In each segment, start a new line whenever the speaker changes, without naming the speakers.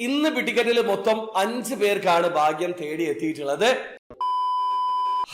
ഇന്ന് പിടിക്കറ്റിൽ മൊത്തം 5 പേർക്കാണ് ഭാഗ്യം തേടി എത്തിയിട്ടുള്ളത്.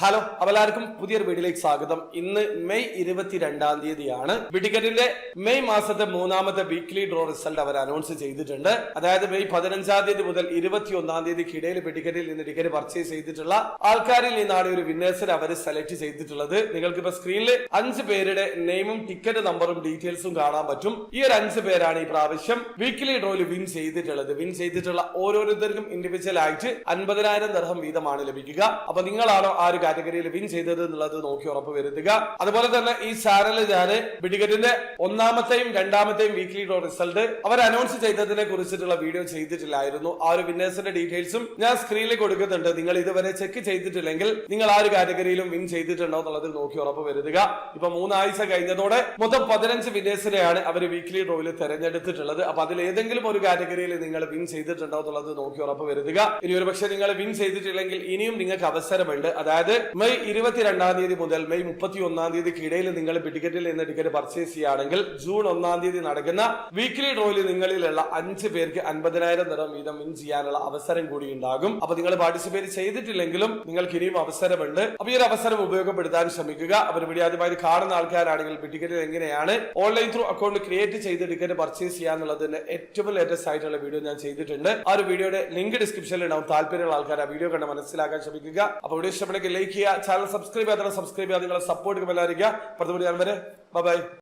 ഹലോ, എല്ലാവർക്കും പുതിയൊരു വീഡിയോയിലേക്ക് സ്വാഗതം. ഇന്ന് മെയ് 22-ാം തീയതിയാണ്. ടിക്കറ്റിന്റെ മെയ് മാസത്തെ 3ാമത്തെ വീക്ക്ലി ഡ്രോ റിസൾട്ട് അവർ അനൗൺസ് ചെയ്തിട്ടുണ്ട്. അതായത് മെയ് 15-ാം തീയതി മുതൽ 21-ാം തീയതിക്കിടയിൽ ടിക്കറ്റിൽ നിന്ന് ടിക്കറ്റ് പർച്ചേസ് ചെയ്തിട്ടുള്ള ആൾക്കാരിൽ നിന്നാണ് ഒരു വിന്നേഴ്സിനെ അവർ സെലക്ട് ചെയ്തിട്ടുള്ളത്. നിങ്ങൾക്ക് ഇപ്പൊ സ്ക്രീനിൽ 5 പേരുടെ നെയിമും ടിക്കറ്റ് നമ്പറും ഡീറ്റെയിൽസും കാണാൻ പറ്റും. ഈ ഒരു 5 പേരാണ് ഈ പ്രാവശ്യം വീക്ക്ലി ഡ്രോയിൽ വിൻ ചെയ്തിട്ടുള്ളത്. വിൻ ചെയ്തിട്ടുള്ള ഓരോരുത്തർക്കും ഇൻഡിവിജ്വൽ ആയിട്ട് 50,000 ദിർഹം വീതമാണ് ലഭിക്കുക. അപ്പൊ നിങ്ങളാണോ ആ കാറ്റഗറിയിൽ വിൻ ചെയ്തത് എന്നുള്ളത് നോക്കി ഉറപ്പ് വരുത്തുക. അതുപോലെ തന്നെ ഈ ചാനലിൽ ഞാൻ ടിക്കറ്റിന്റെ 1ാമത്തെയും 2ാമത്തെയും വീക്ക്ലി ഡ്രോ റിസൾട്ട് അവർ അനൗൺസ് ചെയ്തതിനെ കുറിച്ചിട്ടുള്ള വീഡിയോ ചെയ്തിട്ടില്ലായിരുന്നു. ആ ഒരു വിന്നേഴ്സിന്റെ ഡീറ്റെയിൽസും ഞാൻ സ്ക്രീനിൽ കൊടുക്കുന്നുണ്ട്. നിങ്ങൾ ഇതുവരെ ചെക്ക് ചെയ്തിട്ടില്ലെങ്കിൽ നിങ്ങൾ ആ ഒരു കാറ്റഗറിയിലും വിൻ ചെയ്തിട്ടുണ്ടോ എന്നുള്ളത് നോക്കി ഉറപ്പ് വരുത്തുക. ഇപ്പൊ 3 ആഴ്ച കഴിഞ്ഞതോടെ മൊത്തം 15 വിന്നേഴ്സിനെയാണ് അവർ വീക്ക്ലി ഡ്രോയിൽ തെരഞ്ഞെടുത്തിട്ടുള്ളത്. അപ്പൊ അതിൽ ഏതെങ്കിലും ഒരു കാറ്റഗറിയിൽ നിങ്ങൾ വിൻ ചെയ്തിട്ടുണ്ടോ എന്നുള്ളത് നോക്കി ഉറപ്പ് വരുത്തുക. ഇനി ഒരു പക്ഷേ നിങ്ങൾ വിൻ ചെയ്തിട്ടില്ലെങ്കിൽ ഇനിയും നിങ്ങൾക്ക് അവസരമുണ്ട്. അതായത് മെയ് 22-ാം തീയതി മുതൽ മെയ് 31-ാം തീയതിക്കിടയിൽ നിങ്ങൾ ടിക്കറ്റിൽ നിന്ന് ടിക്കറ്റ് പർച്ചേസ് ചെയ്യുകയാണെങ്കിൽ ജൂൺ 1-ാം തീയതി നടക്കുന്ന വീക്ക്ലി ഡ്രോയിൽ നിങ്ങളിലുള്ള 5 പേർക്ക് 50,000 ദിർഹം വീതം വിൻ ചെയ്യാനുള്ള അവസരം കൂടി ഉണ്ടാകും. അപ്പൊ നിങ്ങൾ പാർട്ടിസിപ്പേറ്റ് ചെയ്തിട്ടില്ലെങ്കിലും നിങ്ങൾക്ക് ഇനിയും അവസരമുണ്ട്. അപ്പൊ ഈ ഒരു അവസരം ഉപയോഗപ്പെടുത്താൻ ശ്രമിക്കുക. അവർ വീഡിയോ ആദ്യമായി കാണുന്ന ആൾക്കാരാണെങ്കിൽ ടിക്കറ്റിൽ എങ്ങനെയാണ് ഓൺലൈൻ ത്രൂ അക്കൗണ്ട് ക്രിയേറ്റ് ചെയ്ത് ടിക്കറ്റ് പർച്ചേസ് ചെയ്യാന്നുള്ളതിന്റെ ഏറ്റവും ലേറ്റസ്റ്റ് ആയിട്ടുള്ള വീഡിയോ ഞാൻ ചെയ്തിട്ടുണ്ട്. ആ ഒരു വീഡിയോയുടെ ലിങ്ക് ഡിസ്ക്രിപ്ഷനിൽ ഉണ്ടാവും. താല്പര്യമുള്ള ആൾക്കാർ ആ വീഡിയോ കണ്ട് മനസ്സിലാക്കാൻ ശ്രമിക്കുക. അപ്പൊ വീഡിയോ ഇഷ്ടപ്പെടുന്നെങ്കിൽ ലൈക്ക് ചെയ്യുക, ചാനൽ സബ്സ്ക്രൈബ് ചെയ്യാതെ സബ്സ്ക്രൈബ് ചെയ്യാതെ നിങ്ങളെ സപ്പോർട്ട് എല്ലാവരും. ബൈ.